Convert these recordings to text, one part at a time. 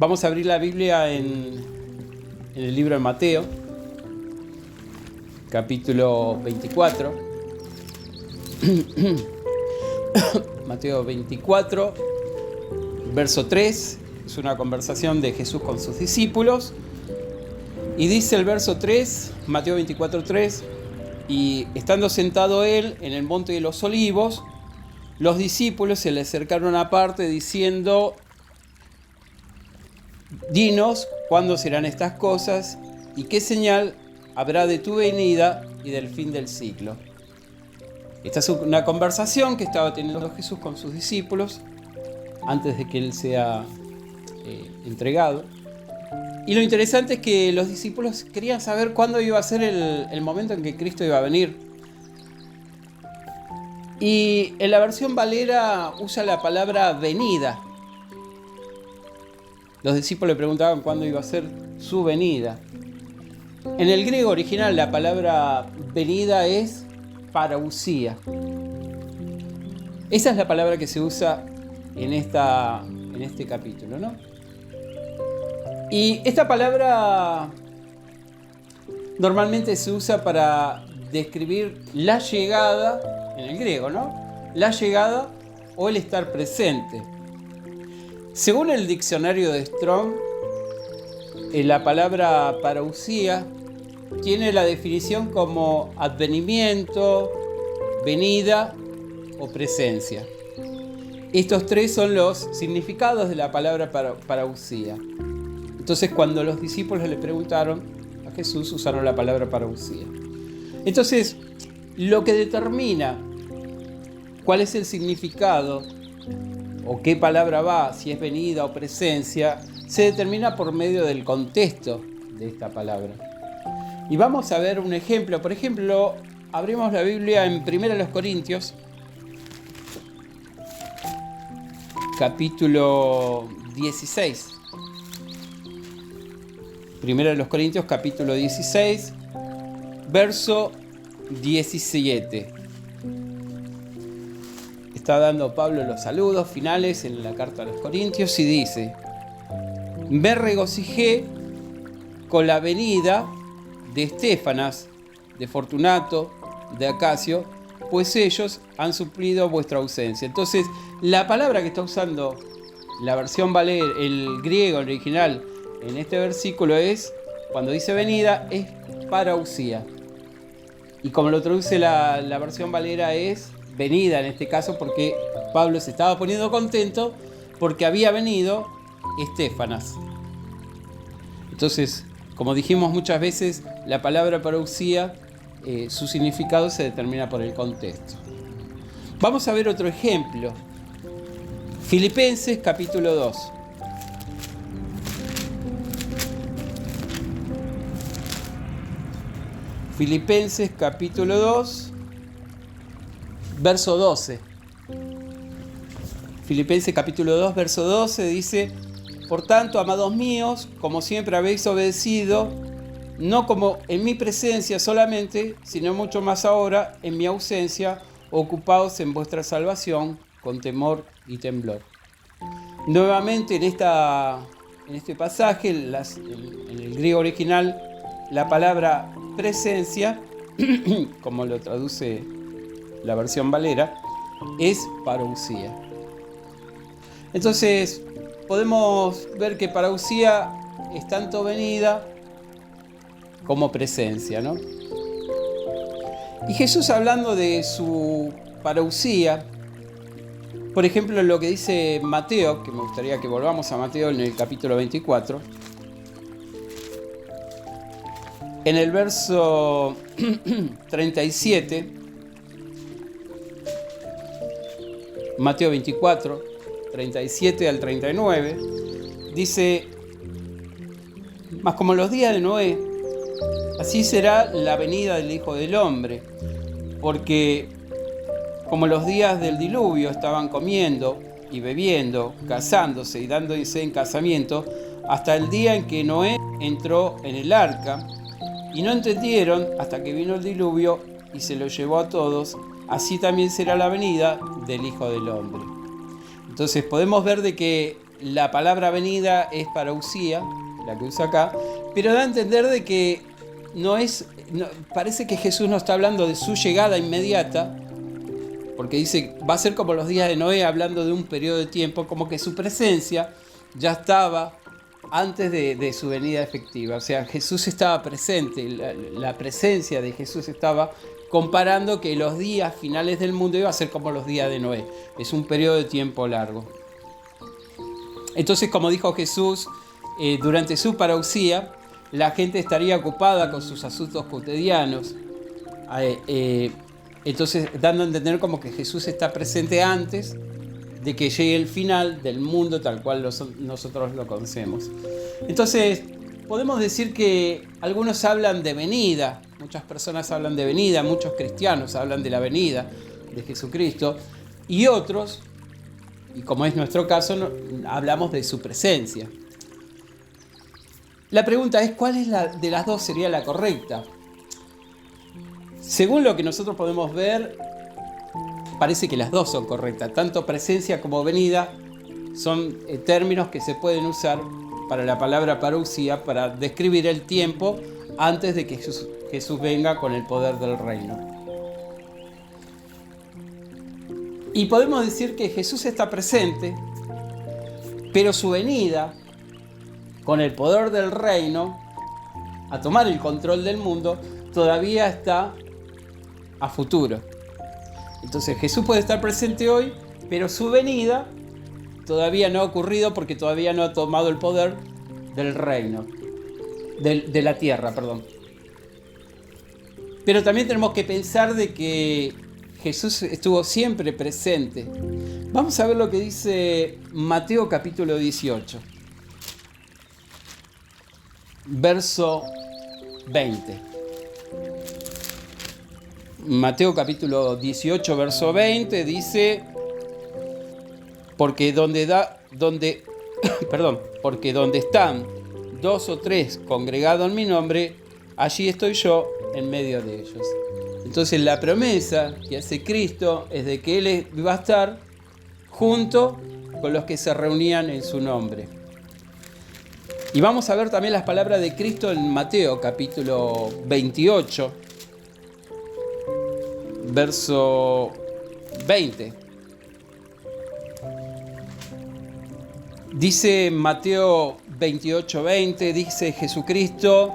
Vamos a abrir la Biblia en el libro de Mateo, capítulo 24. Mateo 24, verso 3. Es una conversación de Jesús con sus discípulos. Y dice el verso 3, Mateo 24, 3, y estando sentado él en el monte de los olivos, los discípulos se le acercaron aparte diciendo: Dinos cuándo serán estas cosas y qué señal habrá de tu venida y del fin del siglo. Esta es una conversación que estaba teniendo Jesús con sus discípulos antes de que él sea entregado. Y lo interesante es que los discípulos querían saber cuándo iba a ser el momento en que Cristo iba a venir. Y en la versión Valera usa la palabra venida. Los discípulos le preguntaban cuándo iba a ser su venida. En el griego original la palabra venida es parousia. Esa es la palabra que se usa en este capítulo, ¿no? Y esta palabra normalmente se usa para describir la llegada, en el griego, ¿no? La llegada o el estar presente. Según el diccionario de Strong, la palabra parousia tiene la definición como advenimiento, venida o presencia. Estos tres son los significados de la palabra parousia. Entonces, cuando los discípulos le preguntaron a Jesús, usaron la palabra parousia. Entonces, lo que determina cuál es el significado o qué palabra va, si es venida o presencia, se determina por medio del contexto de esta palabra. Y vamos a ver un ejemplo. Por ejemplo, abrimos la Biblia en 1 Corintios, capítulo 16. 1 Corintios, capítulo 16, verso 17. Está dando Pablo los saludos finales en la carta a los Corintios y dice: me regocijé con la venida de Estéfanas, de Fortunato, de Acacio, pues ellos han suplido vuestra ausencia. Entonces, la palabra que está usando la versión Valera, el griego original, en este versículo es, cuando dice venida, es parousia. Y como lo traduce la versión Valera es venida en este caso, porque Pablo se estaba poniendo contento porque había venido Estéfanas. Entonces, como dijimos muchas veces, la palabra parousia, su significado se determina por el contexto. Vamos a ver otro ejemplo. Filipenses capítulo 2. Filipenses capítulo 2, verso 12. Filipenses capítulo 2, verso 12 dice: por tanto, amados míos, como siempre habéis obedecido, no como en mi presencia solamente, sino mucho más ahora en mi ausencia, ocupaos en vuestra salvación con temor y temblor. Nuevamente en este pasaje, en el griego original, la palabra presencia, como lo traduce la versión Valera, es parousia. Entonces, podemos ver que parousia es tanto venida como presencia, ¿no? Y Jesús, hablando de su parousia, por ejemplo, lo que dice Mateo, que me gustaría que volvamos a Mateo en el capítulo 24, en el verso 37, Mateo 24, 37 al 39, dice: mas como en los días de Noé, así será la venida del Hijo del Hombre, porque como los días del diluvio estaban comiendo y bebiendo, casándose y dándose en casamiento, hasta el día en que Noé entró en el arca, y no entendieron hasta que vino el diluvio y se lo llevó a todos, así también será la venida del Hijo del Hombre. Entonces podemos ver de que la palabra venida es parousia, la que usa acá, pero da a entender de que parece que Jesús no está hablando de su llegada inmediata, porque dice, va a ser como los días de Noé, hablando de un periodo de tiempo, como que su presencia ya estaba antes de su venida efectiva. O sea, Jesús estaba presente, la presencia de Jesús estaba comparando que los días finales del mundo iba a ser como los días de Noé. Es un periodo de tiempo largo. Entonces, como dijo Jesús, durante su parousia, la gente estaría ocupada con sus asuntos cotidianos. Entonces, dando a entender como que Jesús está presente antes de que llegue el final del mundo tal cual nosotros lo conocemos. Entonces, podemos decir que algunos hablan de venida, muchas personas hablan de venida, muchos cristianos hablan de la venida de Jesucristo, y otros, y como es nuestro caso, hablamos de su presencia. La pregunta es, ¿cuál es de las dos sería la correcta? Según lo que nosotros podemos ver, parece que las dos son correctas. Tanto presencia como venida son términos que se pueden usar para la palabra parousia para describir el tiempo antes de que Jesús venga con el poder del reino. Y podemos decir que Jesús está presente, pero su venida con el poder del reino a tomar el control del mundo todavía está a futuro. Entonces Jesús puede estar presente hoy, pero su venida todavía no ha ocurrido porque todavía no ha tomado el poder del reino, de la tierra, perdón. Pero también tenemos que pensar de que Jesús estuvo siempre presente. Vamos a ver lo que dice Mateo capítulo 18, verso 20. Mateo capítulo 18, verso 20 dice, porque donde están 2 o 3 congregados en mi nombre, allí estoy yo en medio de ellos. Entonces la promesa que hace Cristo es de que Él va a estar junto con los que se reunían en su nombre. Y vamos a ver también las palabras de Cristo en Mateo capítulo 28, verso 20. Dice Mateo 28:20, dice Jesucristo,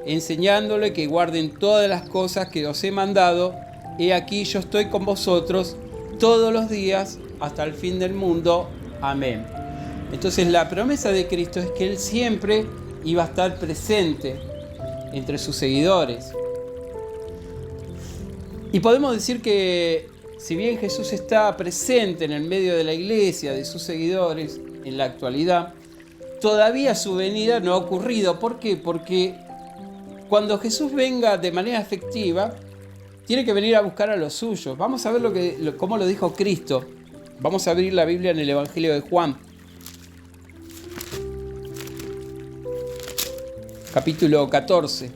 enseñándole que guarden todas las cosas que os he mandado, he aquí yo estoy con vosotros todos los días hasta el fin del mundo. Amén. Entonces la promesa de Cristo es que Él siempre iba a estar presente entre sus seguidores. Y podemos decir que si bien Jesús está presente en el medio de la iglesia, de sus seguidores, en la actualidad, todavía su venida no ha ocurrido. ¿Por qué? Porque cuando Jesús venga de manera efectiva, tiene que venir a buscar a los suyos. Vamos a ver cómo lo dijo Cristo. Vamos a abrir la Biblia en el Evangelio de Juan, capítulo 14.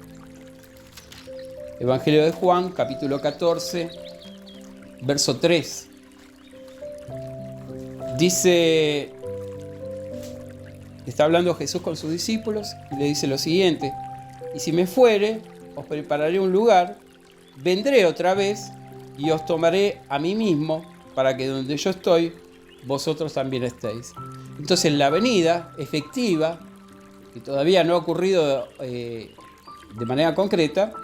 Evangelio de Juan, capítulo 14, verso 3. Dice, está hablando Jesús con sus discípulos y le dice lo siguiente: y si me fuere, os prepararé un lugar, vendré otra vez y os tomaré a mí mismo, para que donde yo estoy, vosotros también estéis. Entonces la venida efectiva, que todavía no ha ocurrido de manera concreta,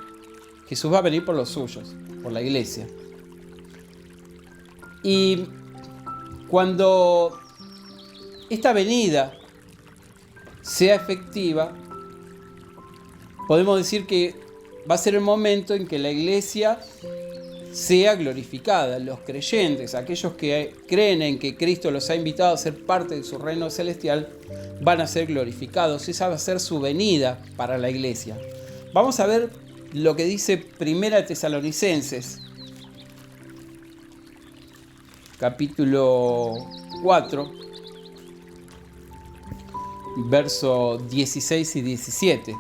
Jesús va a venir por los suyos, por la iglesia. Y cuando esta venida sea efectiva, podemos decir que va a ser el momento en que la iglesia sea glorificada. Los creyentes, aquellos que creen en que Cristo los ha invitado a ser parte de su reino celestial, van a ser glorificados. Esa va a ser su venida para la iglesia. Vamos a ver lo que dice Primera Tesalonicenses, capítulo 4, versos 16 y 17.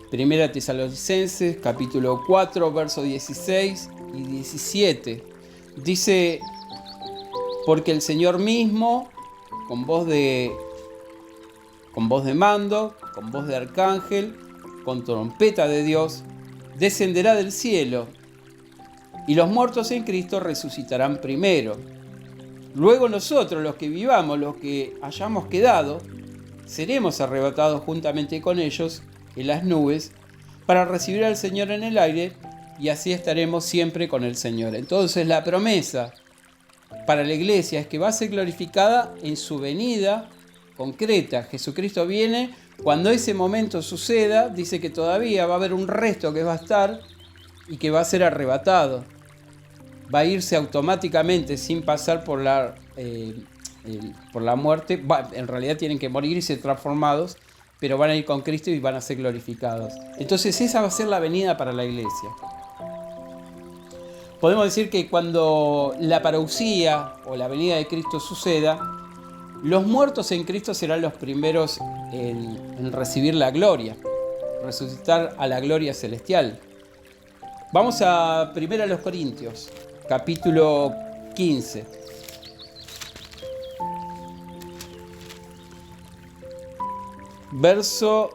Primera Tesalonicenses, capítulo 4, versos 16 y 17. Dice, porque el Señor mismo, con voz de mando, con voz de arcángel, con trompeta de Dios, descenderá del cielo, y los muertos en Cristo resucitarán primero. Luego nosotros, los que vivamos, los que hayamos quedado, seremos arrebatados juntamente con ellos en las nubes para recibir al Señor en el aire, y así estaremos siempre con el Señor. Entonces la promesa para la iglesia es que va a ser glorificada en su venida concreta. Jesucristo viene. Cuando ese momento suceda, dice que todavía va a haber un resto que va a estar y que va a ser arrebatado. Va a irse automáticamente sin pasar por la muerte. En realidad tienen que morir y ser transformados, pero van a ir con Cristo y van a ser glorificados. Entonces esa va a ser la venida para la iglesia. Podemos decir que cuando la parousia o la venida de Cristo suceda, los muertos en Cristo serán los primeros en recibir la gloria, resucitar a la gloria celestial. Vamos a 1 Corintios, capítulo 15. Verso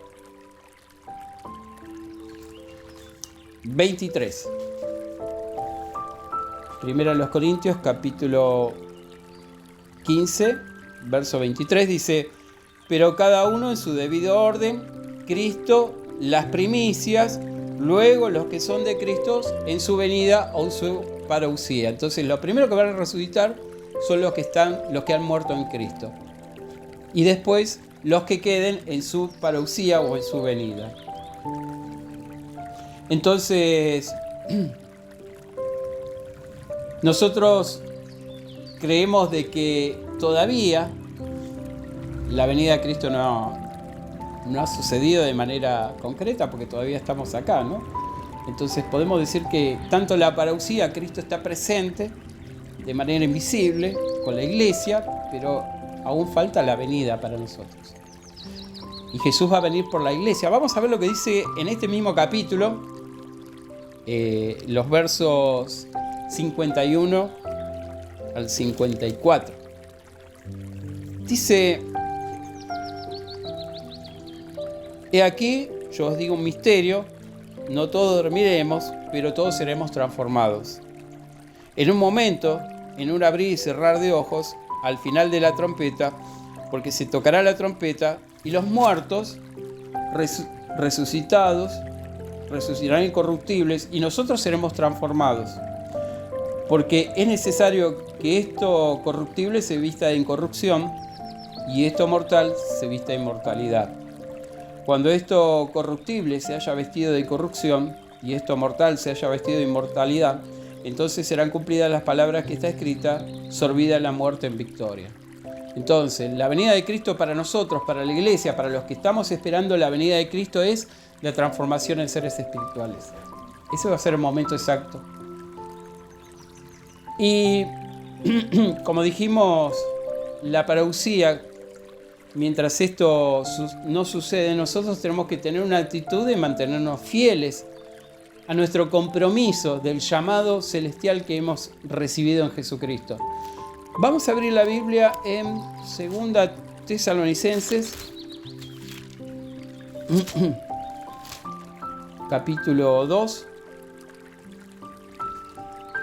23. 1 Corintios, capítulo 15, verso 23, dice: pero cada uno en su debido orden, Cristo las primicias, luego los que son de Cristo en su venida o en su parousia. Entonces lo primero que van a resucitar son los que han muerto en Cristo, y después los que queden en su parousia o en su venida. Entonces nosotros creemos de que todavía la venida de Cristo no ha sucedido de manera concreta, porque todavía estamos acá, ¿no? Entonces podemos decir que tanto la parousia, Cristo está presente de manera invisible con la iglesia, pero aún falta la venida para nosotros. Y Jesús va a venir por la iglesia. Vamos a ver lo que dice en este mismo capítulo, los versos 51 al 54. Dice: he aquí, yo os digo un misterio, no todos dormiremos, pero todos seremos transformados. En un momento, en un abrir y cerrar de ojos, al final de la trompeta, porque se tocará la trompeta, y los muertos resucitados resucitarán incorruptibles, y nosotros seremos transformados. Porque es necesario que esto corruptible se vista de incorrupción, y esto mortal se vista de inmortalidad. Cuando esto corruptible se haya vestido de incorrupción, y esto mortal se haya vestido de inmortalidad, entonces serán cumplidas las palabras que está escrita: sorbida la muerte en victoria. Entonces, la venida de Cristo para nosotros, para la iglesia, para los que estamos esperando la venida de Cristo, es la transformación en seres espirituales. Ese va a ser el momento exacto. Y como dijimos, la parousia, mientras esto no sucede, nosotros tenemos que tener una actitud de mantenernos fieles a nuestro compromiso del llamado celestial que hemos recibido en Jesucristo. Vamos a abrir la Biblia en 2 Tesalonicenses, capítulo 2,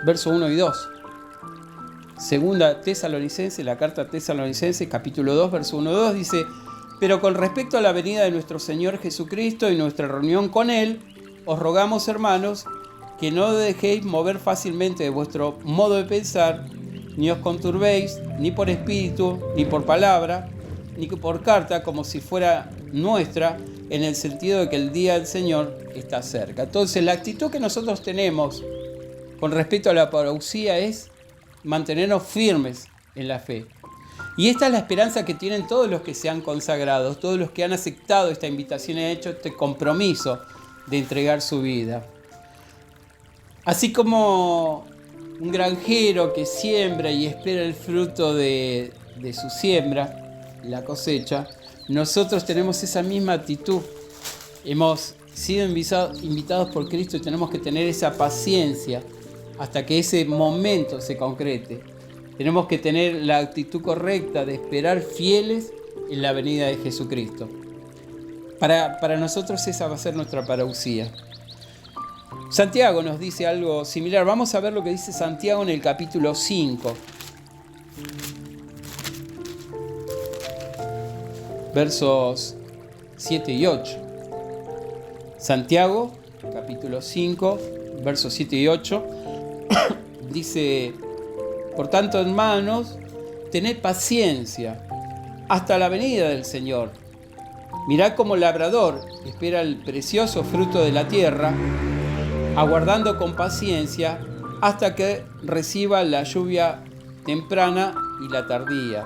verso 1 y 2. 2 Tesalonicenses, la carta a Tesalonicenses, capítulo 2, verso 1 y 2, dice: pero con respecto a la venida de nuestro Señor Jesucristo y nuestra reunión con Él, os rogamos, hermanos, que no dejéis mover fácilmente de vuestro modo de pensar, ni os conturbéis, ni por espíritu, ni por palabra, ni por carta, como si fuera nuestra, en el sentido de que el día del Señor está cerca. Entonces, la actitud que nosotros tenemos con respecto a la parousia es mantenernos firmes en la fe. Y esta es la esperanza que tienen todos los que se han consagrado, todos los que han aceptado esta invitación y han hecho este compromiso de entregar su vida. Así como un granjero que siembra y espera el fruto de su siembra, la cosecha, nosotros tenemos esa misma actitud. Hemos sido invitados por Cristo y tenemos que tener esa paciencia hasta que ese momento se concrete. Tenemos que tener la actitud correcta de esperar fieles en la venida de Jesucristo. Para nosotros esa va a ser nuestra parousia. Santiago nos dice algo similar. Vamos a ver lo que dice Santiago en el capítulo 5. Versos 7 y 8. Santiago, capítulo 5, versos 7 y 8, dice: por tanto, hermanos, tened paciencia hasta la venida del Señor. Mirad cómo el labrador espera el precioso fruto de la tierra, aguardando con paciencia hasta que reciba la lluvia temprana y la tardía.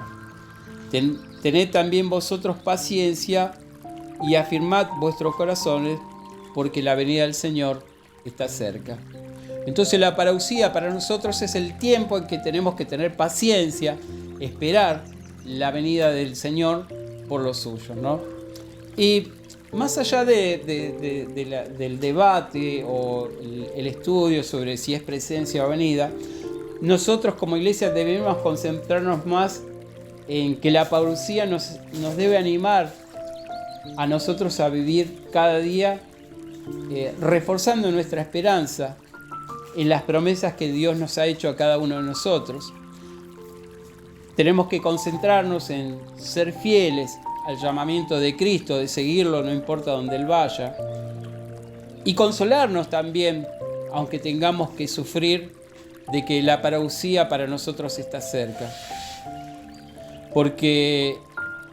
Tened también vosotros paciencia y afirmad vuestros corazones, porque la venida del Señor está cerca. Entonces la parousia para nosotros es el tiempo en que tenemos que tener paciencia, esperar la venida del Señor por los suyos, ¿no? Y más allá del debate o el estudio sobre si es presencia o venida, nosotros como iglesia debemos concentrarnos más en que la parousia nos debe animar a nosotros a vivir cada día reforzando nuestra esperanza en las promesas que Dios nos ha hecho a cada uno de nosotros. Tenemos que concentrarnos en ser fieles al llamamiento de Cristo, de seguirlo no importa dónde Él vaya, y consolarnos también, aunque tengamos que sufrir, de que la parousia para nosotros está cerca. Porque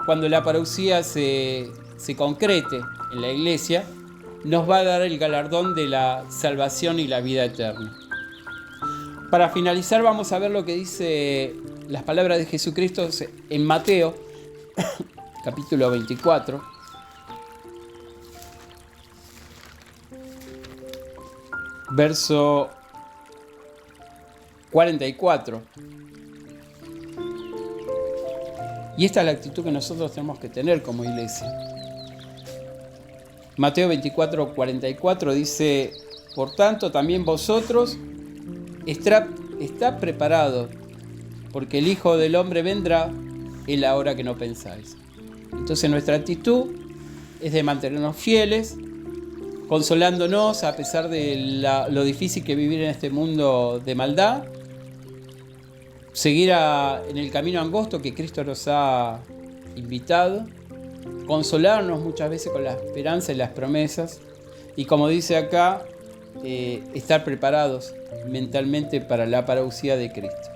cuando la parousia se concrete en la iglesia, nos va a dar el galardón de la salvación y la vida eterna. Para finalizar, vamos a ver lo que dice las palabras de Jesucristo en Mateo, capítulo 24. Verso 44. Y esta es la actitud que nosotros tenemos que tener como iglesia. Mateo 24, 44 dice: por tanto, también vosotros está preparado, porque el Hijo del Hombre vendrá en la hora que no pensáis. Entonces nuestra actitud es de mantenernos fieles, consolándonos a pesar de lo difícil que es vivir en este mundo de maldad, seguir en el camino angosto que Cristo nos ha invitado, consolarnos muchas veces con la esperanza y las promesas, y como dice acá, estar preparados mentalmente para la parousia de Cristo.